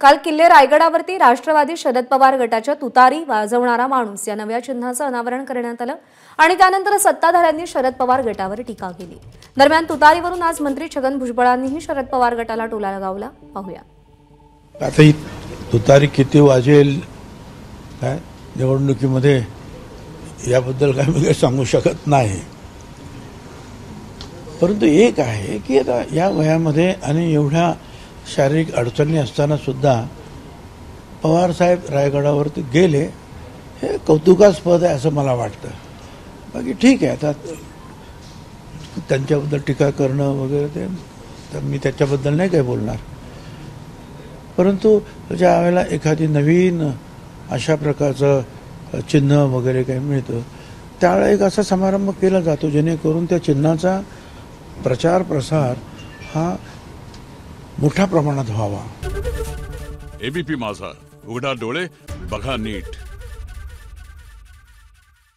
काल किल्ले रायगडावरती राष्ट्रवादी शरद पवार गटाच्या तुतारी वाजवणारा माणूस या नव्या चिन्हाचं अनावरण करण्यात आलं आणि त्यानंतर सत्ताधाऱ्यांनी शरद पवार गटावर टीका केली। दरम्यान तुतारीवरून आज मंत्री छगन भुजबळांनीही शरद पवार गटाला टोला लगावला। पाहूया। आता ही तुतारी किती वाजेल काय निवडणुकीमध्ये याबद्दल काय मी सांगू शकत नाही, परंतु एक आहे की आता या वयामध्ये आणि एवढ्या शारीरिक अडचणी असताना सुद्धा पवार साहेब रायगडावरती गेले, हे कौतुकास्पद आहे असं मला वाटतं। बाकी ठीक आहे, आता त्यांच्याबद्दल टीका करणं वगैरे ते तर मी त्याच्याबद्दल नाही काही बोलणार, परंतु ज्या वेळेला एखादी नवीन अशा प्रकारचं चिन्ह वगैरे काही मिळतं त्यावेळेला एक असा समारंभ केला जातो जेणेकरून त्या चिन्हाचा प्रचार प्रसार हा मोठ्या प्रमाणात व्हावा। एबीपी माझा, उघडा डोळे बघा नीट।